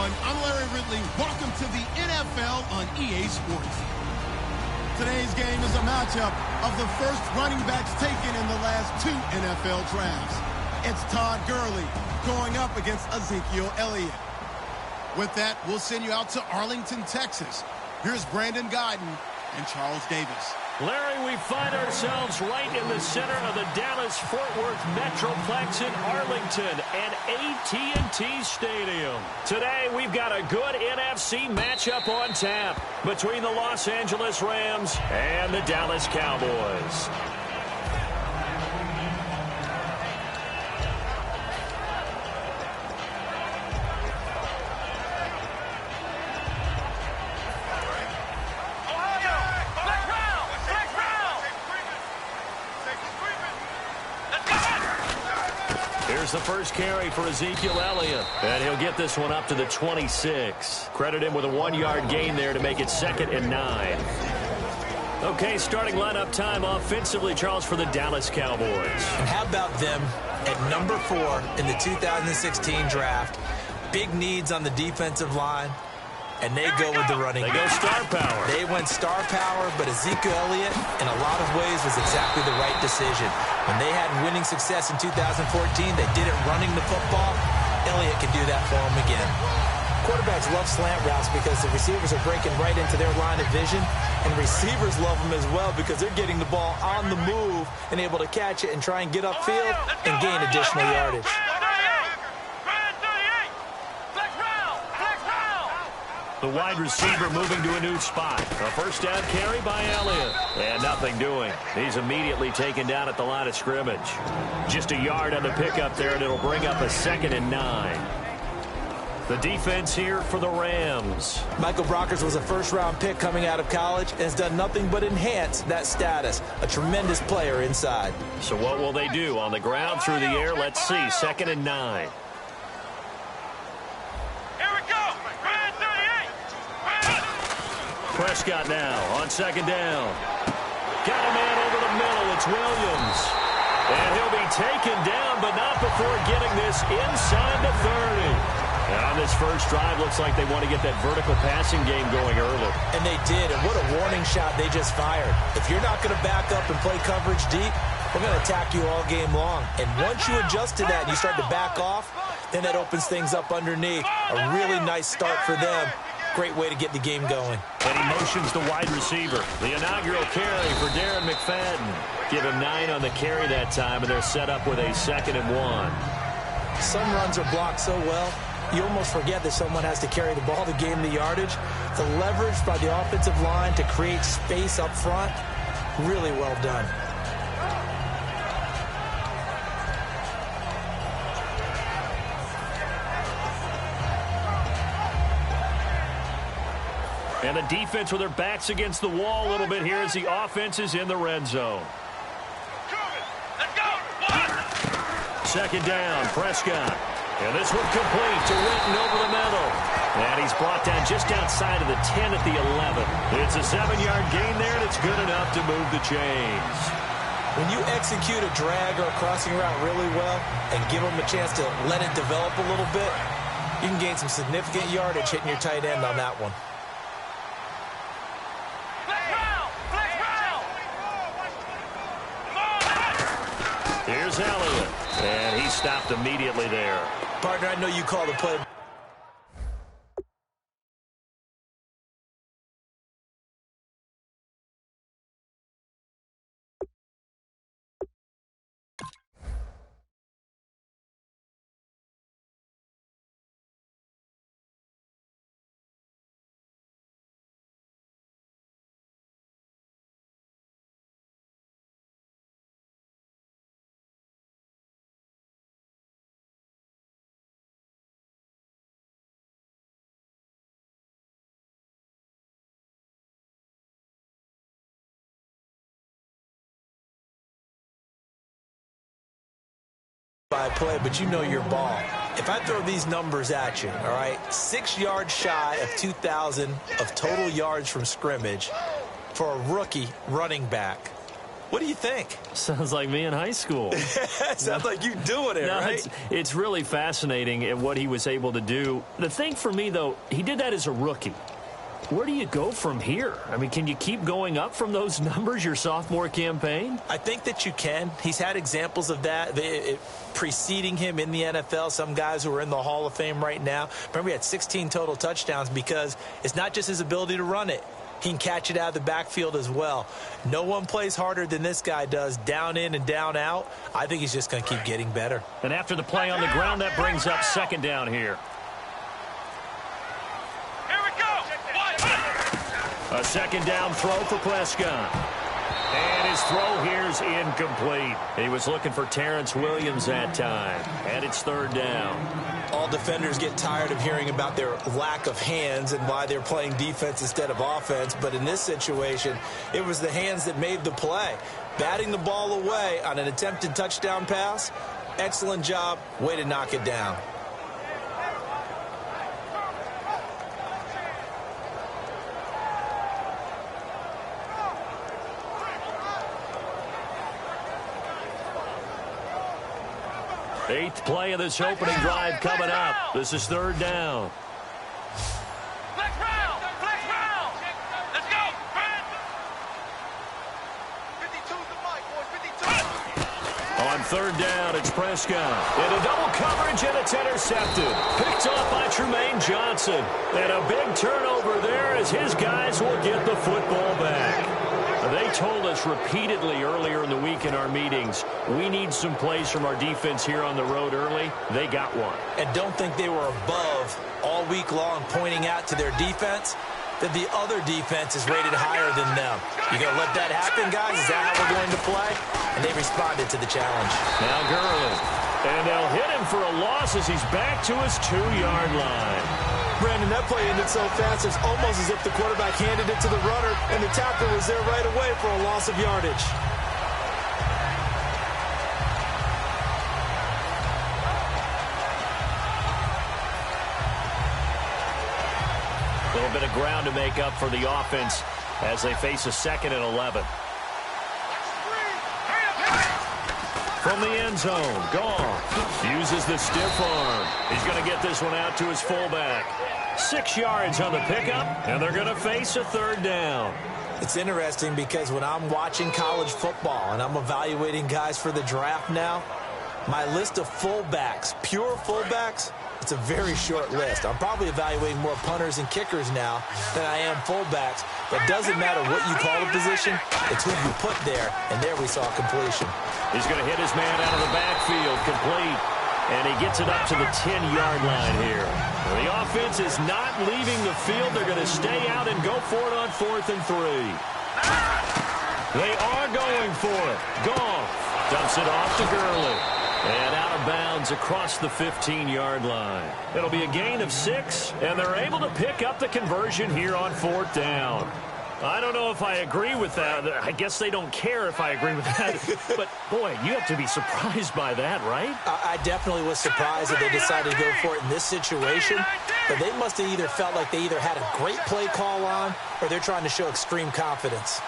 everyone. I'm Larry Ridley. Welcome to the NFL on EA Sports. Today's game is a matchup of the first running backs taken in the last 2 NFL drafts. It's Todd Gurley going up against Ezekiel Elliott. With that, we'll send you out to Arlington, Texas. Here's Brandon Guyton and Charles Davis. Larry, we find ourselves right in the center of the Dallas-Fort Worth Metroplex in Arlington and AT&T Stadium. Today, we've got a good NFC matchup on tap between the Los Angeles Rams and the Dallas Cowboys. Here's the first carry for Ezekiel Elliott, and he'll get this one up to the 26. Credit him with a 1-yard gain there to make it 2nd and 9. Okay, starting lineup time offensively, Charles, for the Dallas Cowboys. And how about them at number 4 in the 2016 draft? Big needs on the defensive line. And they go with the running. They go star power. They went star power, but Ezekiel Elliott, in a lot of ways, was exactly the right decision. When they had winning success in 2014, they did it running the football. Elliott can do that for them again. Quarterbacks love slant routes because the receivers are breaking right into their line of vision, and receivers love them as well because they're getting the ball on the move and able to catch it and try and get upfield and gain additional yardage. The wide receiver moving to a new spot. A first down carry by Elliott. And nothing doing. He's immediately taken down at the line of scrimmage. Just a yard on the pickup there, and it'll bring up a 2nd and 9. The defense here for the Rams. Michael Brockers was a first-round pick coming out of college and has done nothing but enhance that status. A tremendous player inside. So what will they do? On the ground, through the air? Let's see. 2nd and 9. Prescott now on 2nd down. Got a man over the middle. It's Williams. And he'll be taken down, but not before getting this inside the 30. And on this first drive, looks like they want to get that vertical passing game going early. And they did, and what a warning shot they just fired. If you're not going to back up and play coverage deep, we're going to attack you all game long. And once you adjust to that and you start to back off, then that opens things up underneath. A really nice start for them. Great way to get the game going. And he motions the wide receiver. The inaugural carry for Darren McFadden. Give him 9 on the carry that time, and they're set up with a 2nd and 1. Some runs are blocked so well, you almost forget that someone has to carry the ball to gain the yardage. The leverage by the offensive line to create space up front, really well done. And the defense with their backs against the wall a little bit here as the offense is in the red zone. Second down, Prescott. And this one complete to Witten over the middle. And he's brought down just outside of the 10 at the 11. It's a 7-yard gain there, and it's good enough to move the chains. When you execute a drag or a crossing route really well and give them a chance to let it develop a little bit, you can gain some significant yardage hitting your tight end on that one. Here's Elliott, and he stopped immediately there. Partner, I know you call the play. By play, but you know your ball. If I throw these numbers at you, all right, 6 yards shy of 2,000 of total yards from scrimmage for a rookie running back. What do you think? Sounds like me in high school. Sounds like you doing it, right? It's really fascinating at what he was able to do. The thing for me, though, he did that as a rookie. Where do you go from here? I mean, can you keep going up from those numbers your sophomore campaign? I think that you can. He's had examples of that preceding him in the NFL. Some guys who are in the Hall of Fame right now. Remember, he had 16 total touchdowns because it's not just his ability to run it. He can catch it out of the backfield as well. No one plays harder than this guy does, down in and down out. I think he's just going to keep getting better. And after the play on the ground, that brings up second down here. A second down throw for Prescott. And his throw here's incomplete. He was looking for Terrence Williams that time. And it's third down. All defenders get tired of hearing about their lack of hands and why they're playing defense instead of offense. But in this situation, it was the hands that made the play. Batting the ball away on an attempted touchdown pass. Excellent job. Way to knock it down. Eighth play of this opening drive coming up. This is third down. Flex round! Let's go! 52's the mic, boys. 52. On third down, it's Prescott. Into double coverage, and it's intercepted. Picked off by Trumaine Johnson. And a big turnover there as his guys will get the football back. They told us repeatedly earlier in the week in our meetings, we need some plays from our defense here on the road early. They got one. And don't think they were above all week long pointing out to their defense that the other defense is rated higher than them. You going to let that happen, guys? Is that how we're going to play? And they responded to the challenge. Now Gurley. And they'll hit him for a loss as he's back to his 2-yard line. Brandon, that play ended so fast, it's almost as if the quarterback handed it to the runner, and the tackle was there right away for a loss of yardage. A little bit of ground to make up for the offense as they face a 2nd and 11. From the end zone, Goff uses the stiff arm. He's going to get this one out to his fullback. 6 yards on the pickup, and they're going to face a third down. It's interesting because when I'm watching college football and I'm evaluating guys for the draft now, my list of fullbacks, pure fullbacks, it's a very short list. I'm probably evaluating more punters and kickers now than I am fullbacks. But it doesn't matter what you call a position, it's who you put there, and there we saw completion. He's going to hit his man out of the backfield, complete. And he gets it up to the 10-yard line here. The offense is not leaving the field. They're going to stay out and go for it on 4th and 3. They are going for it. Goff dumps it off to Gurley. And out of bounds across the 15-yard line. It'll be a gain of 6, and they're able to pick up the conversion here on 4th down. I don't know if I agree with that. I guess they don't care if I agree with that. But, boy, you have to be surprised by that, right? I definitely was surprised that they decided to go for it in this situation. But they must have either felt like they either had a great play call on or they're trying to show extreme confidence.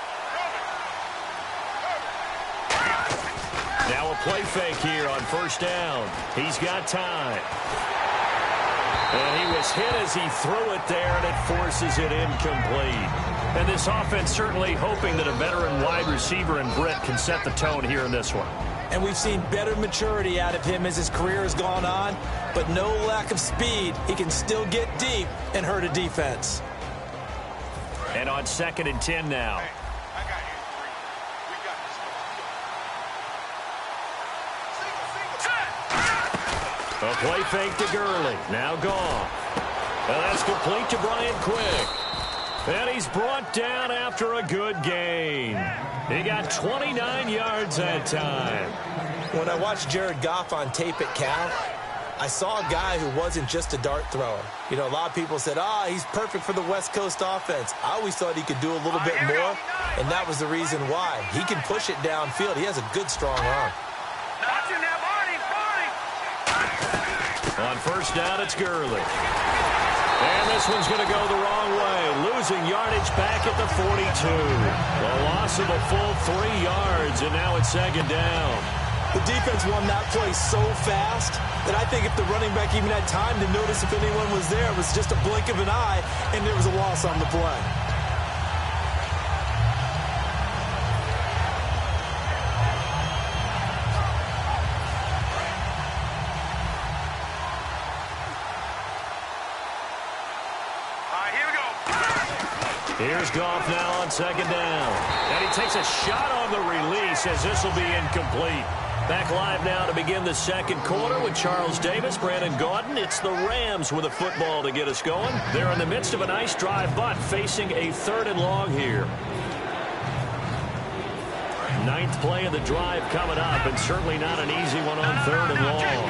Now a play fake here on 1st down. He's got time. And he was hit as he threw it there, and it forces it incomplete. And this offense certainly hoping that a veteran wide receiver in Britt can set the tone here in this one. And we've seen better maturity out of him as his career has gone on, but no lack of speed. He can still get deep and hurt a defense. And on 2nd and 10 now. A play fake to Gurley. Now Goff. And that's complete to Brian Quick. And he's brought down after a good gain. He got 29 yards that time. When I watched Jared Goff on tape at Cal, I saw a guy who wasn't just a dart thrower. You know, a lot of people said, he's perfect for the West Coast offense. I always thought he could do a little bit more, and that was the reason why. He can push it downfield. He has a good, strong arm. On first down, it's Gurley. And this one's going to go the wrong way. Losing yardage back at the 42. A loss of a full 3 yards, and now it's second down. The defense won that play so fast that I think if the running back even had time to notice if anyone was there, it was just a blink of an eye, and there was a loss on the play. Here's Goff now on second down. And he takes a shot on the release as this will be incomplete. Back live now to begin the second quarter with Charles Davis, Brandon Gaudin. It's the Rams with a football to get us going. They're in the midst of a nice drive, but facing a 3rd and long here. 9th play of the drive coming up, and certainly not an easy one on 3rd and long.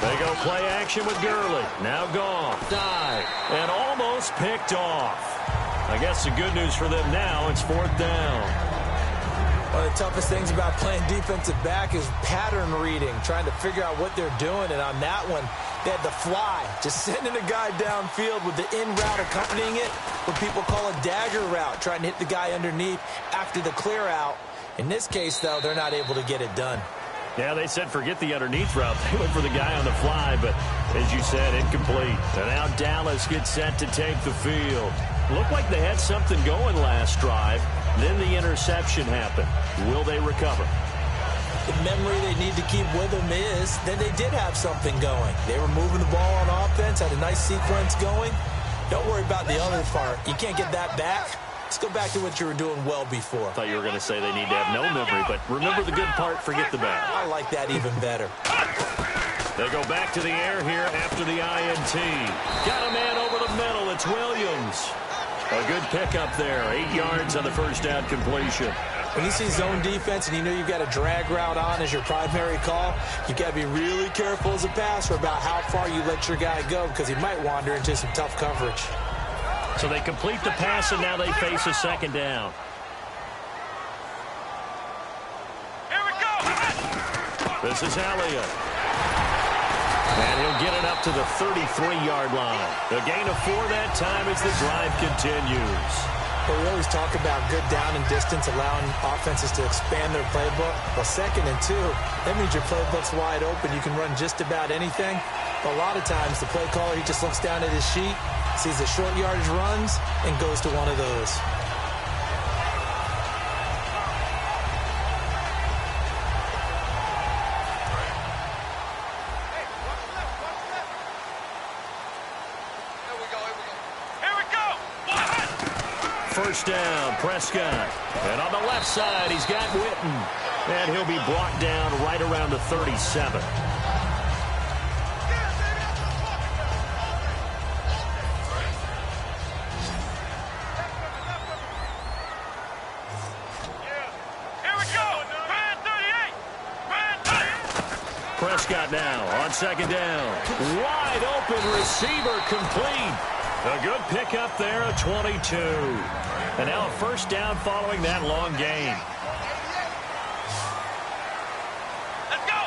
They go play action with Gurley. Now Goff. Dive. And almost picked off. I guess the good news for them now, it's 4th down. One of the toughest things about playing defensive back is pattern reading, trying to figure out what they're doing. And on that one, they had the fly, just sending a guy downfield with the in route accompanying it, what people call a dagger route, trying to hit the guy underneath after the clear out. In this case, though, they're not able to get it done. Yeah, they said forget the underneath route. They went for the guy on the fly, but as you said, incomplete. And now Dallas gets set to take the field. Looked like they had something going last drive. Then the interception happened. Will they recover? The memory they need to keep with them is that they did have something going. They were moving the ball on offense, had a nice sequence going. Don't worry about the other part. You can't get that back. Let's go back to what you were doing well before. I thought you were going to say they need to have no memory, but remember the good part, forget the bad. I like that even better. They go back to the air here after the INT. Got a man over the middle. It's Williams. A good pickup there. 8 yards on the first down completion. When you see zone defense and you know you've got a drag route on as your primary call, you've got to be really careful as a passer about how far you let your guy go because he might wander into some tough coverage. So they complete the pass, and now they face a second down. Here we go. This is Elliott. And he'll get it up to the 33-yard line. A gain of 4 that time as the drive continues. But we always talk about good down and distance, allowing offenses to expand their playbook. Well, 2nd and 2, that means your playbook's wide open. You can run just about anything. But a lot of times, the play caller, he just looks down at his sheet, sees the short yardage runs, and goes to one of those. First down, Prescott. And on the left side, he's got Witten. And he'll be brought down right around the 37. Prescott now on second down. Wide open receiver complete. A good pickup there at 22. And now a first down following that long gain. Let's go.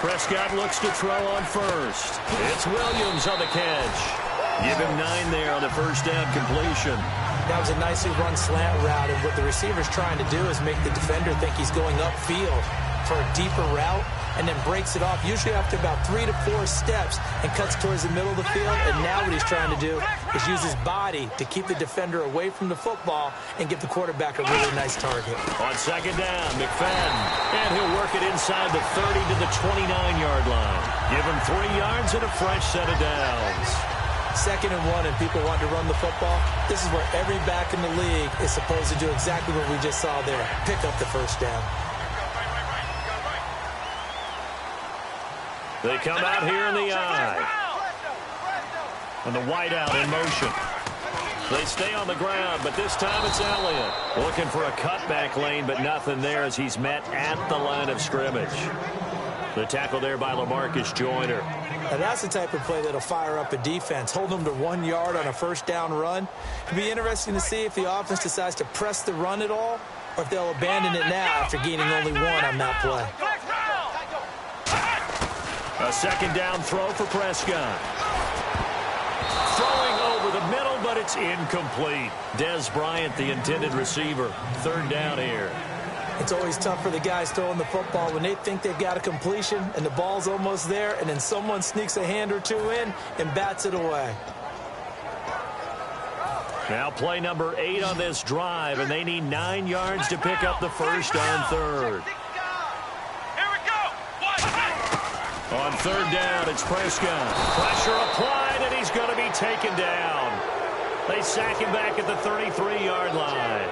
Prescott looks to throw on first. It's Williams on the catch. Give him 9 there on the first down completion. That was a nicely run slant route, and what the receiver's trying to do is make the defender think he's going upfield for a deeper route, and then breaks it off, usually after about 3 to 4 steps, and cuts towards the middle of the field. And now what he's trying to do is use his body to keep the defender away from the football and give the quarterback a really nice target. On second down, McFadden. And he'll work it inside the 30 to the 29-yard line. Give him 3 yards and a fresh set of downs. 2nd and 1, and people want to run the football. This is where every back in the league is supposed to do exactly what we just saw there. Pick up the first down. They come out here in the eye. And the wideout in motion. They stay on the ground, but this time it's Elliott. Looking for a cutback lane, but nothing there as he's met at the line of scrimmage. The tackle there by LaMarcus Joyner. Now that's the type of play that'll fire up a defense. Hold them to 1 yard on a first down run. It'll be interesting to see if the offense decides to press the run at all, or if they'll abandon it now after gaining only 1 on that play. A second down throw for Prescott. Throwing over the middle, but it's incomplete. Dez Bryant, the intended receiver. Third down here. It's always tough for the guys throwing the football when they think they've got a completion and the ball's almost there, and then someone sneaks a hand or two in and bats it away. Now play number 8 on this drive, and they need 9 yards to pick up the first on third. Here we go. On third down, it's Prescott. Pressure applied, and he's going to be taken down. They sack him back at the 33-yard line.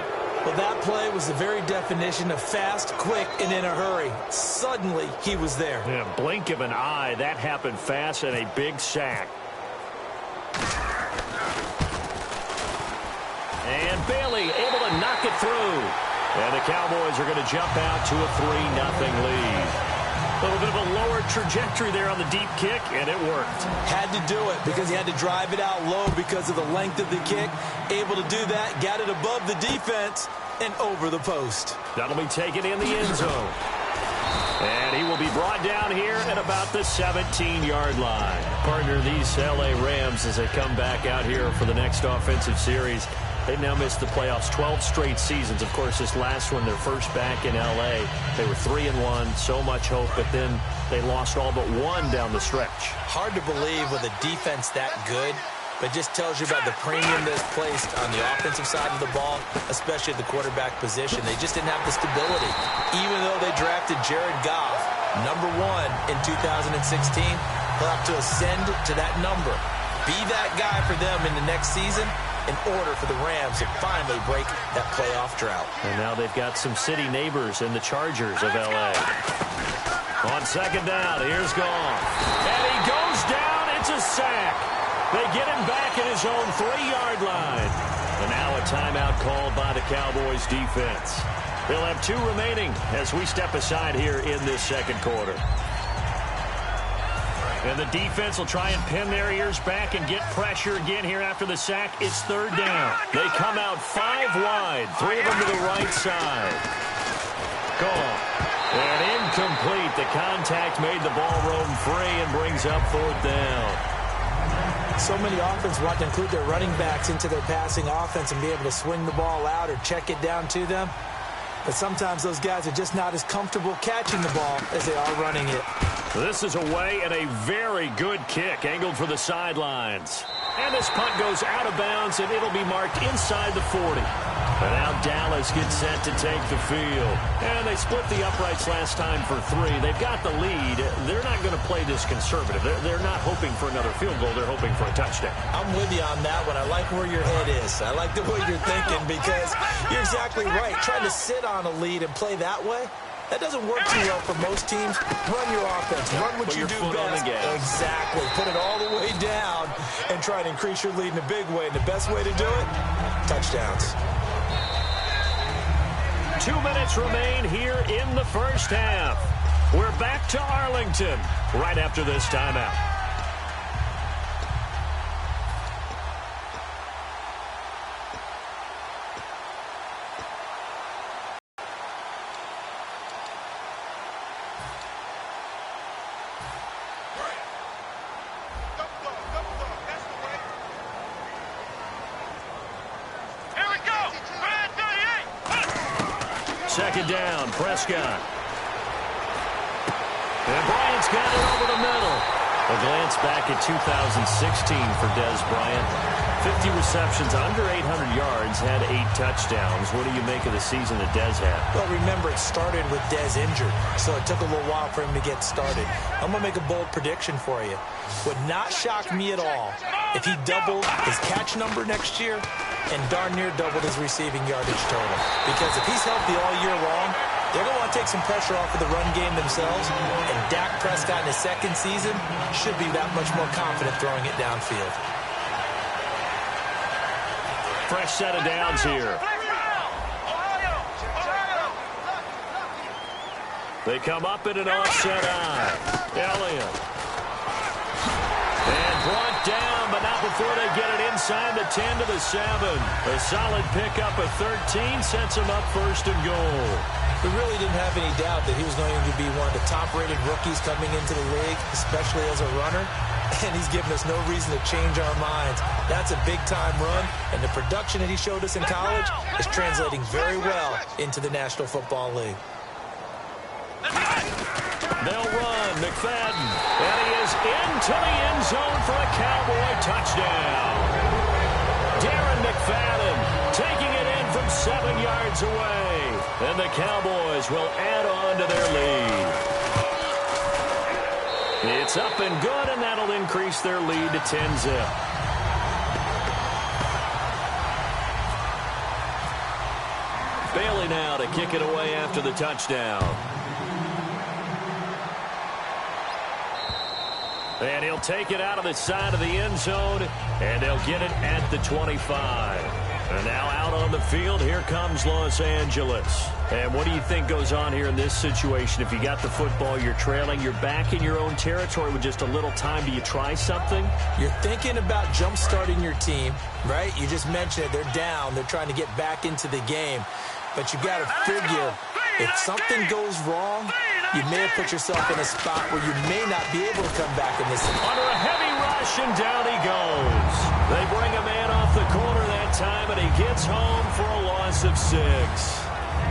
Well, that play was the very definition of fast, quick, and in a hurry. Suddenly, he was there. Yeah, blink of an eye. That happened fast and a big sack. And Bailey able to knock it through. And the Cowboys are going to jump out to a 3-0 lead. A little bit of a lower trajectory there on the deep kick, and it worked. Had to do it because he had to drive it out low because of the length of the kick. Able to do that, got it above the defense and over the post. That'll be taken in the end zone. And he will be brought down here at about the 17-yard line. Partner, these L.A. Rams, as they come back out here for the next offensive series, they've now missed the playoffs 12 straight seasons. Of course, this last one, their first back in L.A. They were 3-1, so much hope, but then they lost all but one down the stretch. Hard to believe with a defense that good, but just tells you about the premium that's placed on the offensive side of the ball, especially at the quarterback position. They just didn't have the stability. Even though they drafted Jared Goff, number 1 in 2016, he'll have to ascend to that number. Be that guy for them in the next season in order for the Rams to finally break that playoff drought. And now they've got some city neighbors in the Chargers of L.A. On second down, here's Goff. And he goes down. It's a sack. They get him back at his own 3-yard line. And now a timeout called by the Cowboys defense. They'll have 2 remaining as we step aside here in this second quarter. And the defense will try and pin their ears back and get pressure again here after the sack. It's third down. They come out 5 wide, 3 of them to the right side. Gone. And incomplete. The contact made the ball roam free and brings up fourth down. So many offenses want to include their running backs into their passing offense and be able to swing the ball out or check it down to them. But sometimes those guys are just not as comfortable catching the ball as they are running it. This is away and a very good kick angled for the sidelines. And this punt goes out of bounds, and it'll be marked inside the 40. And now Dallas gets set to take the field. And they split the uprights last time for 3. They've got the lead. They're not going to play this conservative. They're not hoping for another field goal. They're hoping for a touchdown. I'm with you on that one. I like where your head is. I like the way you're thinking because you're exactly right. Trying to sit on a lead and play that way, that doesn't work too well for most teams. Run your offense. Run what you do best. Exactly. Put it all the way down and try to increase your lead in a big way. And the best way to do it, touchdowns. 2 minutes remain here in the first half. We're back to Arlington right after this timeout. Second down, Prescott. And Bryant's got it over the middle. A glance back at 2016 for Dez Bryant. 50 receptions, under 800 yards, had 8 touchdowns. What do you make of the season that Dez had? Well, remember, it started with Dez injured, so it took a little while for him to get started. I'm going to make a bold prediction for you. Would not shock me at all if he doubled his catch number next year and darn near doubled his receiving yardage total. Because if he's healthy all year long, they're going to want to take some pressure off of the run game themselves, and Dak Prescott in his second season should be that much more confident throwing it downfield. Fresh set of downs here. They come up in an offset eye. Elliott. And brought down, but not before they get it inside the 10 to the 7. A solid pickup of 13 sets them up first and goal. We really didn't have any doubt that he was going to be one of the top-rated rookies coming into the league, especially as a runner. And he's given us no reason to change our minds. That's a big-time run, and the production that he showed us in college is translating very well into the National Football League. They'll run, McFadden, and he is into the end zone for a Cowboy touchdown. Darren McFadden taking it in from 7 yards away, and the Cowboys will add on to their lead. It's up and good, and that'll increase their lead to 10-zip. Bailey now to kick it away after the touchdown. And he'll take it out of the side of the end zone, and they'll get it at the 25. And now out on the field, here comes Los Angeles. And what do you think goes on here in this situation? If you got the football, you're trailing, you're back in your own territory with just a little time. Do you try something? You're thinking about jump-starting your team, right? You just mentioned it. They're down. They're trying to get back into the game. But you got to figure, if something goes wrong, you may have put yourself in a spot where you may not be able to come back in this. Under a heavy rush, and down he goes. They bring a man off the corner that time, and he gets home for a loss of 6.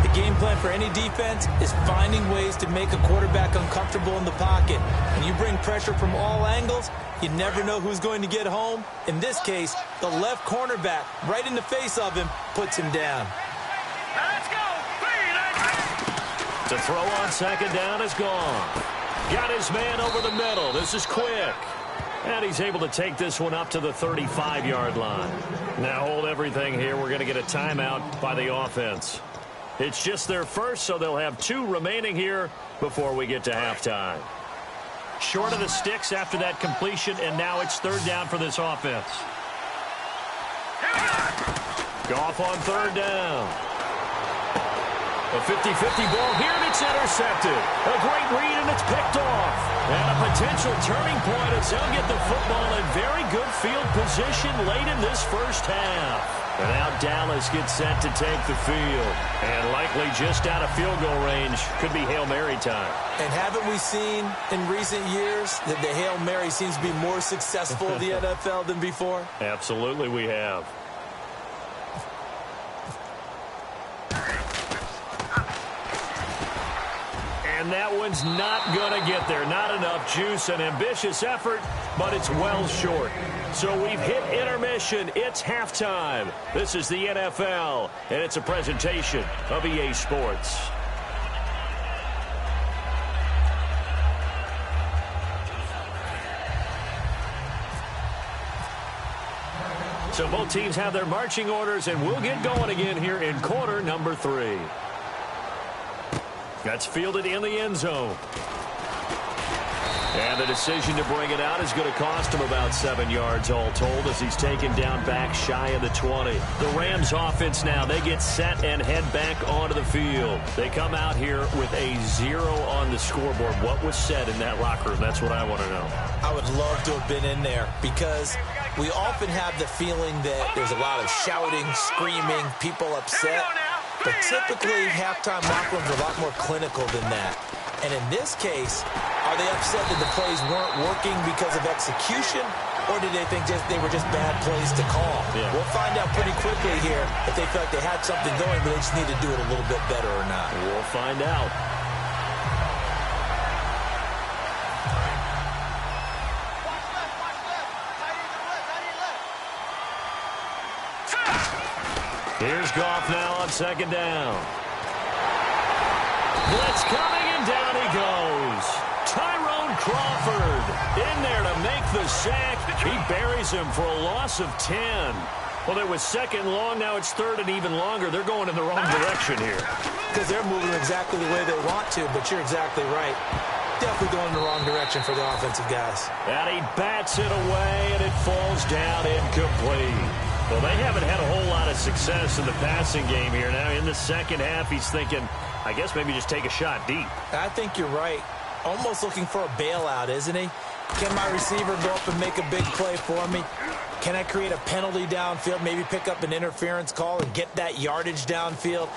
The game plan for any defense is finding ways to make a quarterback uncomfortable in the pocket. When you bring pressure from all angles, you never know who's going to get home. In this case, the left cornerback, right in the face of him, puts him down. Let's go. To throw on second down is gone. Got his man over the middle. This is quick. And he's able to take this one up to the 35-yard line. Now hold everything here. We're going to get a timeout by the offense. It's just their first, so they'll have 2 remaining here before we get to halftime. Short of the sticks after that completion, and now it's third down for this offense. Goff on third down. A 50-50 ball here, and it's intercepted. A great read, and it's picked off. And a potential turning point as they'll get the football in very good field position late in this first half. And now Dallas gets set to take the field. And likely just out of field goal range. Could be Hail Mary time. And haven't we seen in recent years that the Hail Mary seems to be more successful in the NFL than before? Absolutely we have. And that one's not going to get there. Not enough juice. An ambitious effort, but it's well short. So we've hit intermission. It's halftime. This is the NFL, and it's a presentation of EA Sports. So both teams have their marching orders, and we'll get going again here in quarter number 3. That's fielded in the end zone. And the decision to bring it out is going to cost him about 7 yards all told as he's taken down back shy of the 20. The Rams offense now, they get set and head back onto the field. They come out here with a 0 on the scoreboard. What was said in that locker room? That's what I want to know. I would love to have been in there because we often have the feeling that there's a lot of shouting, screaming, people upset. But typically, halftime locker rooms are a lot more clinical than that. And in this case, are they upset that the plays weren't working because of execution, or did they think they were just bad plays to call? Yeah. We'll find out pretty quickly here if they felt they had something going, but they just need to do it a little bit better or not. We'll find out. Here's Goff now on second down. Blitz coming, and down he goes. Tyrone Crawford in there to make the sack. He buries him for a loss of 10. Well, it was second long. Now it's third and even longer. They're going in the wrong direction here. Because they're moving exactly the way they want to, but you're exactly right. Definitely going in the wrong direction for the offensive guys. And he bats it away, and it falls down incomplete. Well, they haven't had a whole lot of success in the passing game here. Now, in the second half, he's thinking, I guess maybe just take a shot deep. I think you're right. Almost looking for a bailout, isn't he? Can my receiver go up and make a big play for me? Can I create a penalty downfield, maybe pick up an interference call and get that yardage downfield?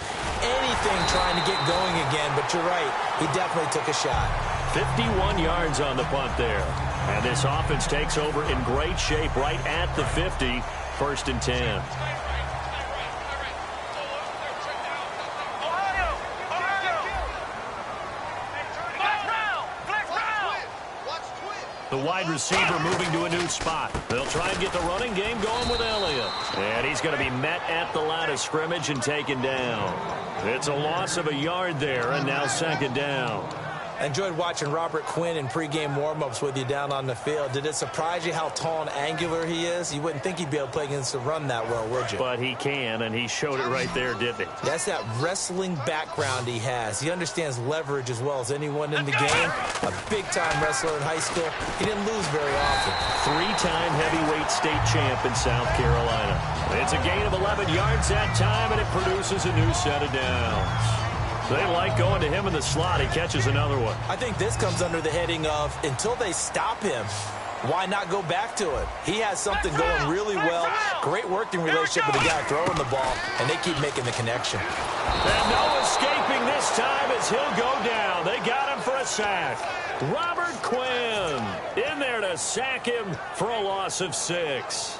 Anything trying to get going again, but you're right. He definitely took a shot. 51 yards on the punt there. And this offense takes over in great shape right at the 50, 1st and 10. The wide receiver moving to a new spot. They'll try and get the running game going with Elliott. And he's going to be met at the line of scrimmage and taken down. It's a loss of a yard there, and now 2nd down. I enjoyed watching Robert Quinn in pregame warm-ups with you down on the field. Did it surprise you how tall and angular he is? You wouldn't think he'd be able to play against the run that well, would you? But he can, and he showed it right there, didn't he? That's that wrestling background he has. He understands leverage as well as anyone in the game. A big-time wrestler in high school. He didn't lose very often. 3-time heavyweight state champ in South Carolina. It's a gain of 11 yards that time, and it produces a new set of downs. They like going to him in the slot. He catches another one. I think this comes under the heading of until they stop him, why not go back to it? He has something going really well. Great working relationship with the guy throwing the ball, and they keep making the connection. And no escaping this time as he'll go down. They got him for a sack. Robert Quinn in there to sack him for a loss of 6.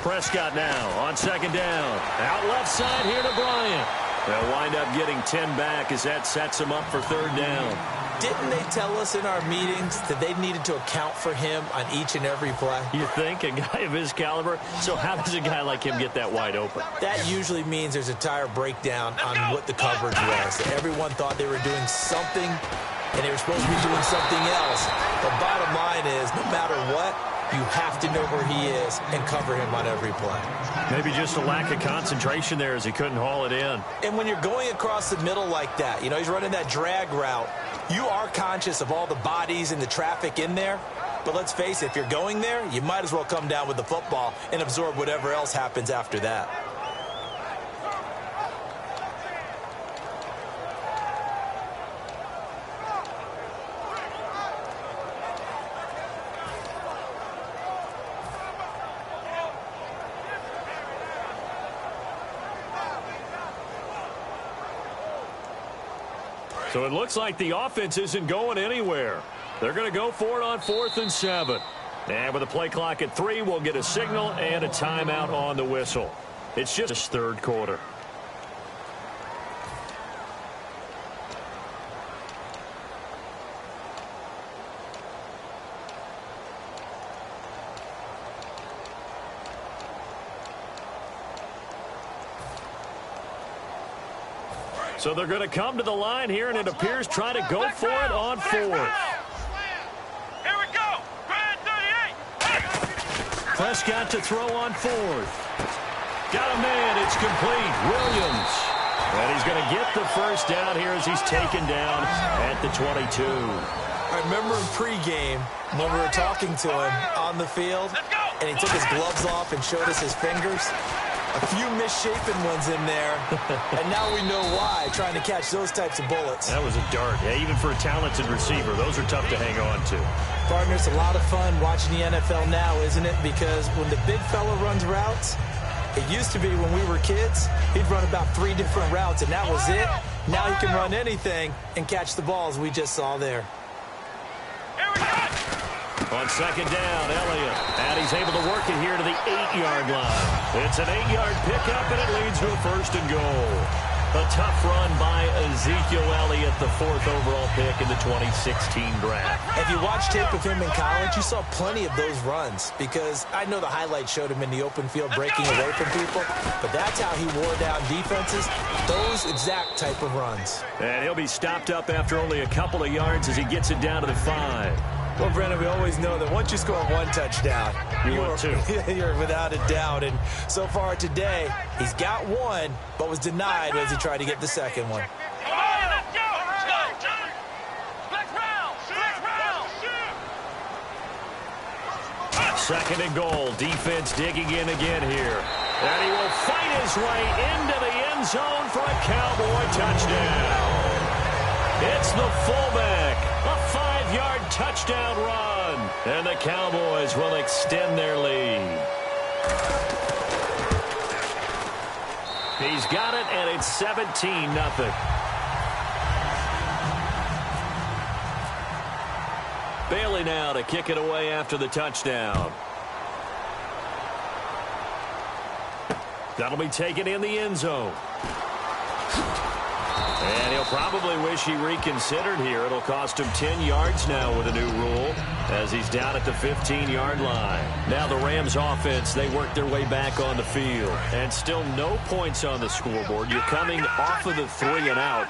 Prescott now on 2nd down. Out left side here to Bryant. They'll wind up getting 10 back as that sets them up for 3rd down. Didn't they tell us in our meetings that they needed to account for him on each and every play? You think? A guy of his caliber? So how does a guy like him get that wide open? That usually means there's a tire breakdown on what the coverage was. Everyone thought they were doing something, and they were supposed to be doing something else. The bottom line is, no matter what, you have to know where he is and cover him on every play. Maybe just a lack of concentration there as he couldn't haul it in. And when you're going across the middle like that, you know, he's running that drag route, you are conscious of all the bodies and the traffic in there. But let's face it, if you're going there, you might as well come down with the football and absorb whatever else happens after that. So it looks like the offense isn't going anywhere. They're going to go for it on 4th and 7. And with a play clock at 3, we'll get a signal and a timeout on the whistle. It's just 3rd quarter. So they're going to come to the line here, and it appears try to go for it on 4th. Here we go. Grand 38. Prescott to throw on 4th. Got a man. It's complete. Williams. And he's going to get the 1st down here as he's taken down at the 22. I remember in pregame when we were talking to him on the field, and he took his gloves off and showed us his fingers. A few misshapen ones in there, and now we know why, trying to catch those types of bullets. That was a dart. Yeah, even for a talented receiver, those are tough to hang on to. Partner, it's a lot of fun watching the NFL now, isn't it? Because when the big fella runs routes, it used to be when we were kids, he'd run about 3 different routes, and that was it. Now he can run anything and catch the balls we just saw there. Here we go. On 2nd down, Elliott. And he's able to work it here to the 8-yard line. It's an 8-yard pickup, and it leads to a 1st and goal. A tough run by Ezekiel Elliott, the 4th overall pick in the 2016 draft. If you watch tape of him in college, you saw plenty of those runs, because I know the highlights showed him in the open field breaking away from people, but that's how he wore down defenses, those exact type of runs. And he'll be stopped up after only a couple of yards as he gets it down to the 5. Well, Brennan, we always know that once you score 1 touchdown, you're without a doubt. And so far today, he's got 1, but was denied as he tried to get the 2nd one. Come on, let's go. Let's round. 2nd and goal. Defense digging in again here. And he will fight his way into the end zone for a Cowboy touchdown. It's the fullback. A 5-yard touchdown run. And the Cowboys will extend their lead. He's got it, and it's 17-0. Bailey now to kick it away after the touchdown. That'll be taken in the end zone. And he'll probably wish he reconsidered here. It'll cost him 10 yards now with a new rule as he's down at the 15-yard line. Now the Rams offense, they work their way back on the field. And still no points on the scoreboard. You're coming off of the 3 and out.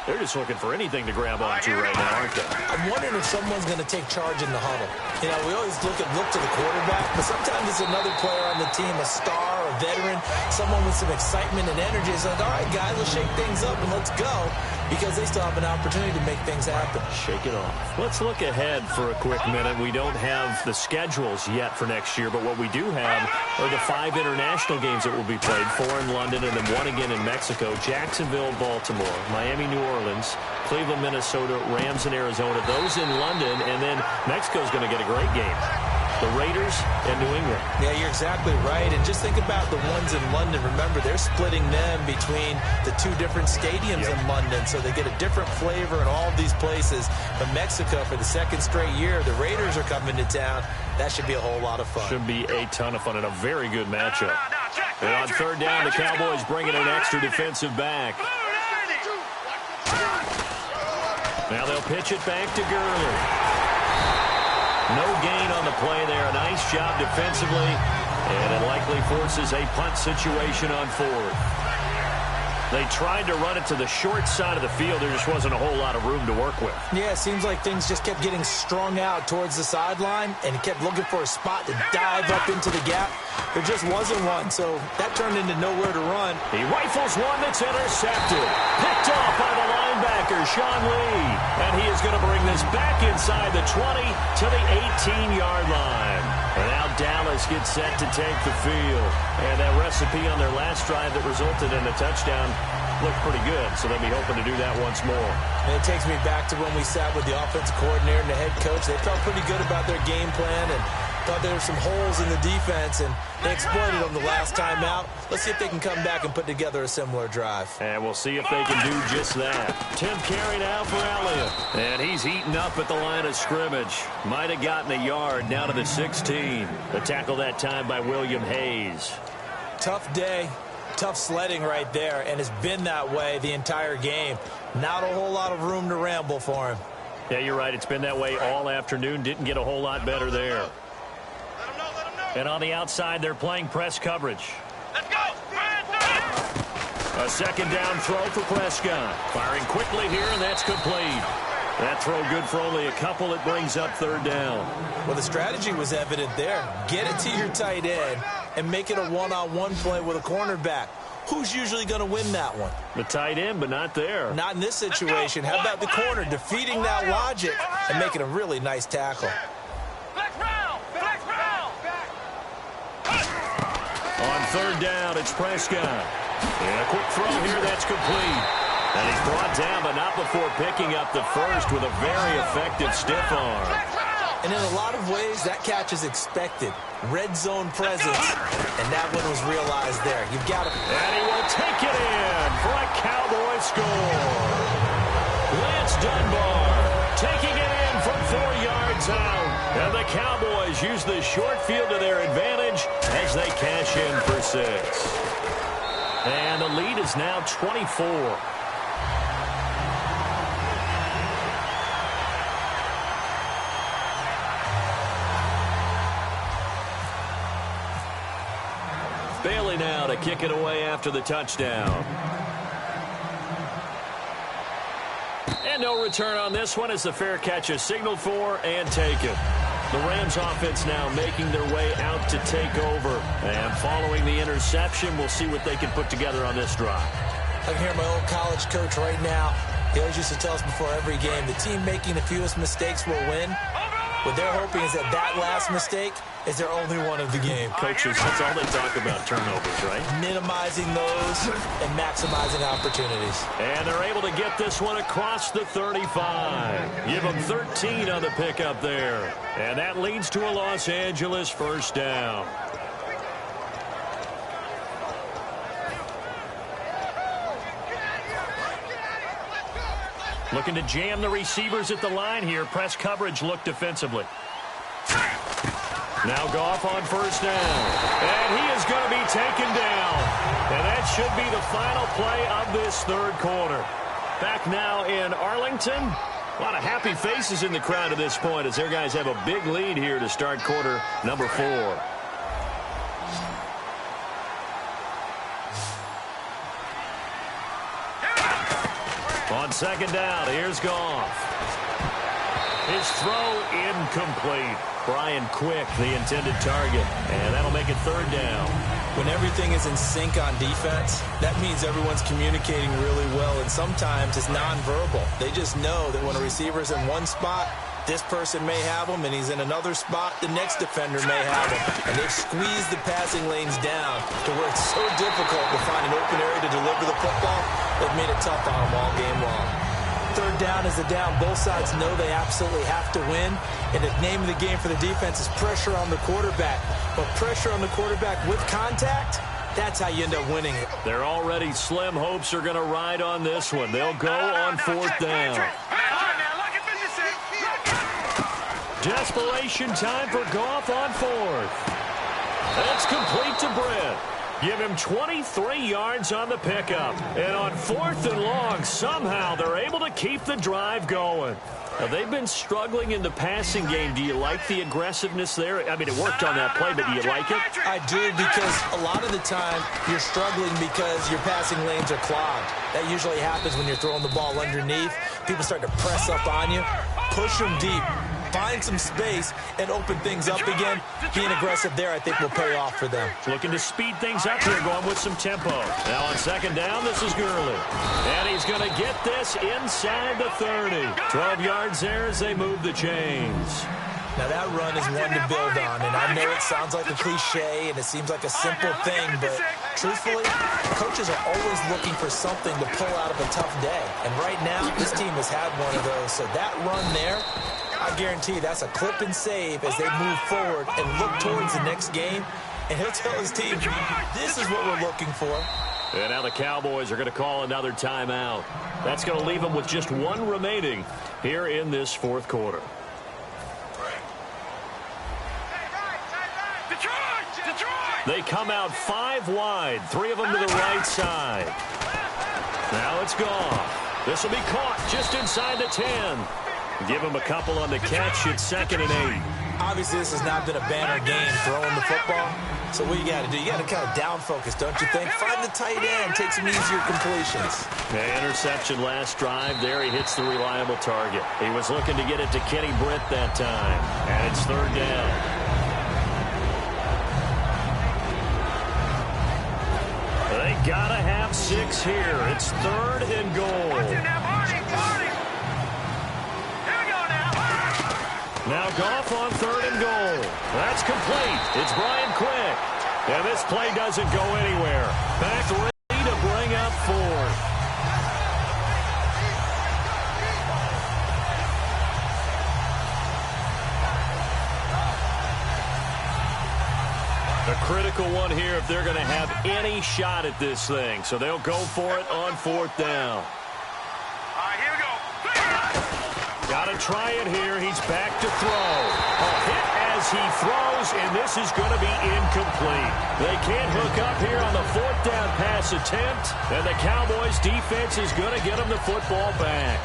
They're just looking for anything to grab onto right now, aren't they? I'm wondering if someone's going to take charge in the huddle. You know, we always look to the quarterback, but sometimes it's another player on the team, a star, a veteran, someone with some excitement and energy. It's like, all right, guys, let's shake things up and let's go, because they still have an opportunity to make things happen. Shake it off. Let's look ahead for a quick minute. We don't have the schedules yet for next year, but what we do have are the 5 international games that will be played, 4 in London and then 1 again in Mexico, Jacksonville, Baltimore, Miami, New Orleans, Cleveland, Minnesota, Rams, and Arizona. Those in London, and then Mexico's going to get a great game. The Raiders and New England. Yeah, you're exactly right. And just think about the ones in London. Remember, they're splitting them between the 2 different stadiums in London, so they get a different flavor in all of these places. But Mexico, for the 2nd straight year, the Raiders are coming to town. That should be a whole lot of fun. Should be a ton of fun and a very good matchup. And on 3rd down, the Cowboys bring in an extra defensive back. Now they'll pitch it back to Gurley. No gain on the play there. A nice job defensively. And it likely forces a punt situation on 4th. They tried to run it to the short side of the field. There just wasn't a whole lot of room to work with. Yeah, it seems like things just kept getting strung out towards the sideline, and he kept looking for a spot to dive up into the gap. There just wasn't one, so that turned into nowhere to run. He rifles one that's intercepted. Picked off by the linebacker, Sean Lee. And he is going to bring this back inside the 20 to the 18-yard line. And now Dallas gets set to take the field. And that recipe on their last drive that resulted in a touchdown looked pretty good, so they'll be hoping to do that once more. And it takes me back to when we sat with the offensive coordinator and the head coach. They felt pretty good about their game plan and thought there were some holes in the defense, and they exploited them the last time out. Let's see if they can come back and put together a similar drive. And we'll see if they can do just that. 10th carry now for Elliott. And he's eaten up at the line of scrimmage. Might have gotten a yard, now to the 16. The tackle that time by William Hayes. Tough day. Tough sledding right there, and it's been that way the entire game. Not a whole lot of room to ramble for him. Yeah, you're right. It's been that way all afternoon. Didn't get a whole lot better there. And on the outside, they're playing press coverage. Let's go! A 2nd down throw for Prescott. Firing quickly here, and that's complete. That throw good for only a couple. It brings up 3rd down. Well, the strategy was evident there. Get it to your tight end and make it a one-on-one play with a cornerback. Who's usually going to win that one? The tight end, but not there. Not in this situation. How about the corner defeating that logic and making a really nice tackle? On 3rd down, it's Prescott. And a quick throw here, that's complete. And he's brought down, but not before picking up the first with a very effective stiff arm. And in a lot of ways, that catch is expected. Red zone presence, and that one was realized there. You've got to... And he will take it in for a Cowboy score. Lance Dunbar taking it in from 4 yards out. And the Cowboys use the short field to their advantage as they cash in for 6. And the lead is now 24. Bailey now to kick it away after the touchdown. And no return on this one as the fair catch is signaled for and taken. The Rams offense now making their way out to take over. And following the interception, we'll see what they can put together on this drive. I can hear my old college coach right now. He always used to tell us before every game, the team making the fewest mistakes will win. What they're hoping is that that last mistake is their only one of the game. Coaches, that's all they talk about, turnovers, right? Minimizing those and maximizing opportunities. And they're able to get this one across the 35. Give them 13 on the pickup there. And that leads to a Los Angeles first down. Looking to jam the receivers at the line here. Press coverage look defensively. Now Goff on first down. And he is going to be taken down. And that should be the final play of this third quarter. Back now in Arlington. A lot of happy faces in the crowd at this point as their guys have a big lead here to start quarter number 4. On second down, here's Goff. His throw incomplete. Brian Quick, the intended target. And that'll make it third down. When everything is in sync on defense, that means everyone's communicating really well, and sometimes it's nonverbal. They just know that when a receiver's in one spot, this person may have him, and he's in another spot, the next defender may have him. And they've squeezed the passing lanes down to where it's so difficult to find an open area to deliver the football. They've made it tough on them all game long. Third down is a down. Both sides know they absolutely have to win. And the name of the game for the defense is pressure on the quarterback. But pressure on the quarterback with contact, that's how you end up winning it. Their already slim hopes are going to ride on this one. They'll go on fourth down. Desperation time for Goff on fourth. That's complete to Brett. Give him 23 yards on the pickup. And on fourth and long, somehow they're able to keep the drive going. Now, they've been struggling in the passing game. Do you like the aggressiveness there? I mean, it worked on that play, but do you like it? I do, because a lot of the time you're struggling because your passing lanes are clogged. That usually happens when you're throwing the ball underneath. People start to press up on you. Push them deep. Find some space and open things up again. Being aggressive there, I think, will pay off for them. Looking to speed things up here, going with some tempo. Now on second down, this is Gurley. And he's going to get this inside the 30. 12 yards there as they move the chains. Now that run is one to build on, and I know it sounds like a cliche and it seems like a simple thing, but truthfully, coaches are always looking for something to pull out of a tough day. And right now, this team has had one of those. So that run there, I guarantee that's a clip and save as they move forward and look towards the next game. And he'll tell his team, this is what we're looking for. And now the Cowboys are going to call another timeout. That's going to leave them with just one remaining here in this fourth quarter. They come out 5 wide, 3 of them to the right side. Now it's Goff. This will be caught just inside the 10. Give him a couple on the catch. It's 2nd and 8. Obviously, this has not been a banner game throwing the football. So what you got to do, you got to kind of down focus, don't you think? Find the tight end, take some easier completions. Interception last drive. There he hits the reliable target. He was looking to get it to Kenny Britt that time. And it's 3rd down. They got to have 6 here. It's 3rd and goal. Now Goff on 3rd and goal. That's complete. It's Brian Quick. And this play doesn't go anywhere. Back ready to bring up 4th. A critical one here if they're going to have any shot at this thing. So they'll go for it on 4th down. Got to try it here. He's back to throw. A hit as he throws, and this is going to be incomplete. They can't hook up here on the 4th down pass attempt, and the Cowboys defense is going to get him the football back.